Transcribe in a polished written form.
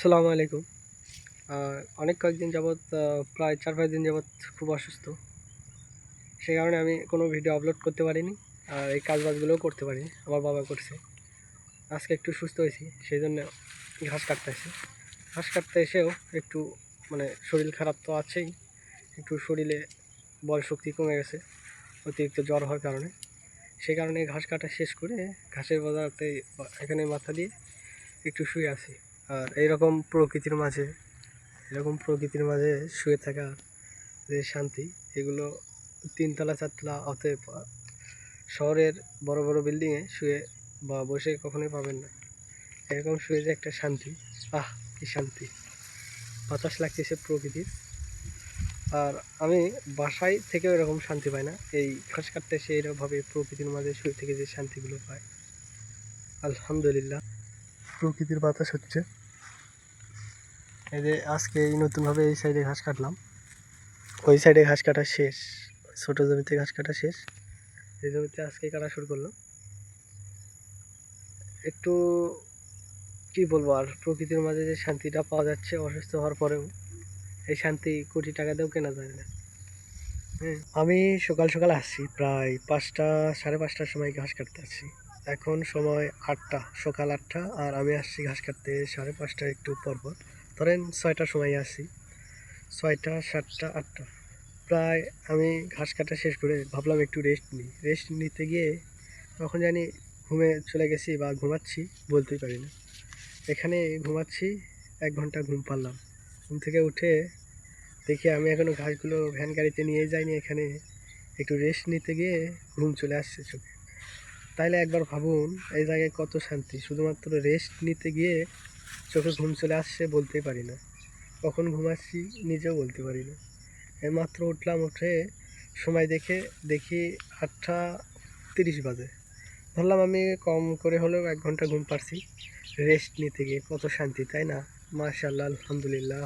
আসসালামু আলাইকুম। অনেক কয়েকদিন যাবৎ প্রায় ৪-৫ দিন যাবৎ খুব অসুস্থ। সেই কারণে আমি কোনো ভিডিও আপলোড করতে পারিনি। আর এই কাজবাজগুলোও করতে পারিনি। আমার বাবা করছে। আজকে একটু সুস্থ হয়েছি। সেইজন্য ঘাস কাটতে আসি। ঘাস কাটতে এসেও একটু শরীর খারাপ তো আছেই। একটু শরীরে বল শক্তি কমে গেছে অতিরিক্ত জ্বর হওয়ার কারণে। সেই কারণে ঘাস কাটা শেষ করে ঘাসের বাজারতে এখানে মাথা দিয়ে একটু শুয়ে আছি। আর এরকম প্রকৃতির মাঝে শুয়ে থাকা যে শান্তি, এগুলো ৩ তলা ৪ তলা অতএব শহরের বড় বড় বিল্ডিংয়ে শুয়ে বা বসে কখনোই পাবেন না। এরকম শুয়ে যে একটা শান্তি, কি শান্তি! বাতাস লাগতেছে প্রকৃতির। আর আমি বাসায় থেকেও এরকম শান্তি পাই না। এই ঘাস কাটতে এসে এরকমভাবে প্রকৃতির মাঝে শুয়ে থেকে যে শান্তিগুলো পাই, আলহামদুলিল্লাহ। প্রকৃতির বাতাস হচ্ছে। এই যে আজকে এই নতুনভাবে এই সাইডে ঘাস কাটলাম, ওই সাইডে ঘাস কাটা শেষ, ছোটো জমিতে ঘাস কাটা শেষ, এই জমিতে আজকে কাটা শুরু করলো। একটু কি বলবো, আর প্রকৃতির মাঝে যে শান্তিটা পাওয়া যাচ্ছে অসুস্থ হওয়ার পরেও, এই শান্তি কোটি টাকা দিয়েও কেনা যায় না। হ্যাঁ, আমি সকাল সকাল আসছি, প্রায় 5টা 5:30টার সময় ঘাস কাটতে আসছি। এখন সময় 8টা, সকাল 8টা, আর আমি আসছি ঘাস কাটতে 5:30টার একটু পরপর। ধরেন 6টার সময় আসছি, 6টা 7টা 8টা প্রায়। আমি ঘাস কাটা শেষ করে ভাবলাম একটু রেস্ট নিতে গিয়ে তখন জানি ঘুমে চলে গেছি বা ঘুমাচ্ছি, বলতেই পারি না। এখানে ঘুমাচ্ছি, 1 ঘন্টা ঘুম পারলাম। ঘুম থেকে উঠে দেখি আমি এখনও ঘাসগুলো ভ্যান গাড়িতে নিয়ে যাইনি, এখানে একটু রেস্ট নিতে গিয়ে ঘুম চলে আসছে চোখে। তাইলে একবার ভাবুন, এই জায়গায় কত শান্তি! শুধুমাত্র রেস্ট নিতে গিয়ে চোখে ঘুম চলে আসছে, বলতেই পারি না। কখন ঘুমাচ্ছি নিজেও বলতে পারি না। এইমাত্র উঠলাম, উঠে সময় দেখে দেখি 8:30 বাজে। ধরলাম আমি কম করে হলেও 1 ঘন্টা ঘুম পারছি রেস্ট নিতে গিয়ে। কত শান্তি, তাই না? মাশাআল্লাহ, আলহামদুলিল্লাহ।